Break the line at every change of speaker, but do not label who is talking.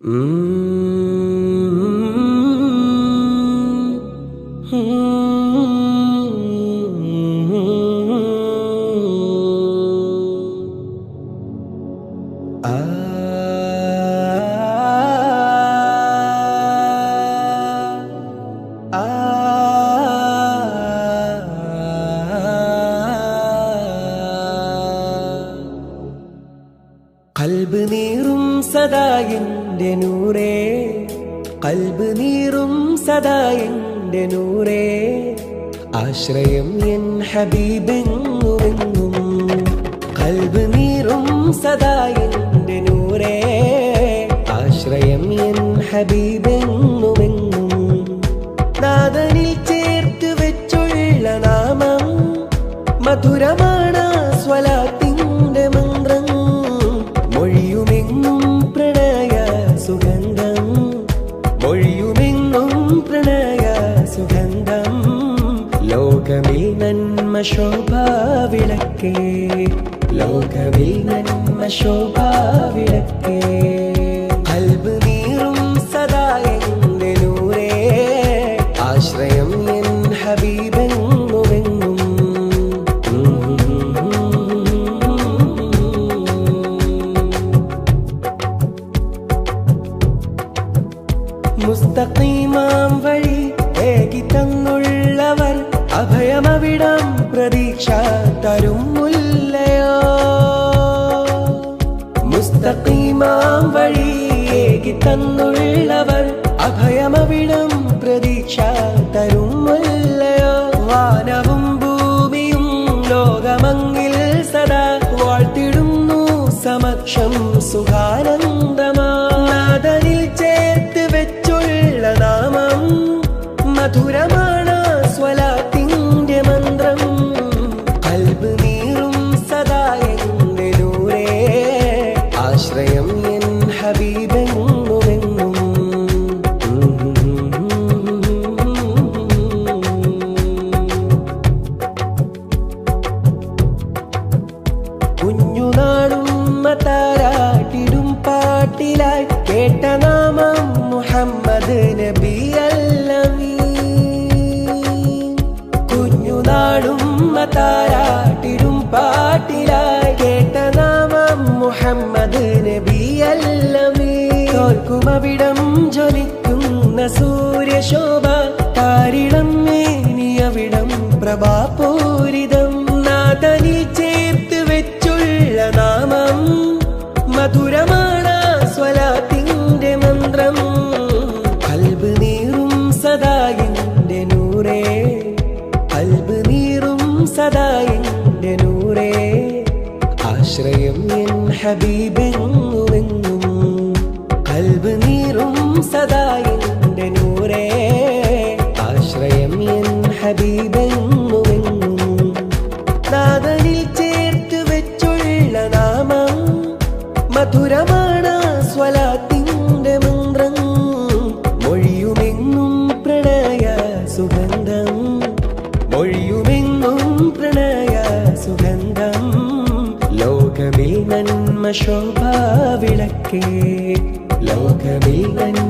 കൽബ് നീറും സദാ എന്റെ നൂറേ, കൽബ് നീറും സദാ എന്റെ നൂറേ, ആശ്രയം എൻ ഹബീബെങ്ങുമെങ്ങും. കൽബ് നീറും സദാ എന്റെ നൂറേ, ആശ്രയം എൻ ഹബീബെങ്ങുമെങ്ങും. നാദനിൽ ചേർത്ത് വെച്ചുള്ള നാമം മധുരമാണ് സ്വലാത്തിന്റെ മന്ത്രം. മൊഴിയുമെങ്ങും പ്രണയ സുഗന്ധം, മൊഴിയുമെങ്ങും പ്രണയ സുഗന്ധം. ലോകമിൽ നന്മ ശോഭാവിളക്കേ, ലോകമിൽ നന്മ ശോഭാവിളക്കേ. കൽബ് നീറും സദാ എന്റെ നൂറേ, ആശ്രയം എൻ ഹബീബെങ്ങുമെങ്ങും. മുസ്തഖീമാം വഴി ഏകി തന്നുള്ളവർ, അഭയമവിടം പ്രതീക്ഷ തരും മുല്ലയോ. മുസ്തഖീമാം വഴി ഏകി തന്നുള്ളവർ, അഭയമവിടം പ്രതീക്ഷ തരും മുല്ലയോ. വാനവും ഭൂമിയും ലോകമങ്ങിൽ സദാ വാഴ്ത്തിടുന്നു സമക്ഷം സുഖാനന്ദമാ. നാദനിൽ ചേർത്ത് വെച്ചുള്ള നാമം മധുരമാണ് സ്വലാത്തിന്റെ മന്ത്രം. കൽബ് നീറും സദാ എന്റെ നൂറേ, ആശ്രയം എൻ ഹബീബെങ്ങുമെങ്ങും. കുഞ്ഞുനാടും താരാട്ടിടും പാട്ടിലായി കേട്ട നാമം മുഹമ്മദ് നബി അൽ-അമീൻ. കുഞ്ഞുനാടും താരാട്ടിടും പാട്ടിലായി കേട്ട നാമം മുഹമ്മദ് നബി അൽ-അമീൻ. തോൽക്കുമവിടം ജ്വലിക്കുന്ന സൂര്യശോഭ, താരിളം മേനിയവിടം പ്രഭാപൂരിതം. നാദനിൽ ചേർത്ത് വെച്ചുള്ള നാമം മധുരമാണ് സ്വലാത്തിന്റെ മന്ത്രം. കൽബ് നീറും സദാ എന്റെ നൂറേ, കൽബ് നീറും സദാ എന്റെ നൂറേ, ആശ്രയം എൻ ഹബീബെങ്ങുമെങ്ങും. കൽബ് നീറും സദാ എന്റെ നൂറേ, ആശ്രയം എൻ ഹബീബെങ്ങുമെങ്ങും. നാദനിൽ ചേർത്ത് വെച്ചുള്ള നാമം മധുരമാണ് സ്വലാത്തിന്റെ മന്ത്രം. മൊഴിയുമെങ്ങും പ്രണയ സുഗന്ധം, മൊഴിയുമെങ്ങും പ്രണയ സുഗന്ധം. ലോകമിൽ നന്മ ശോഭാവിളക്കേ, ലോകമിൽ നന്മ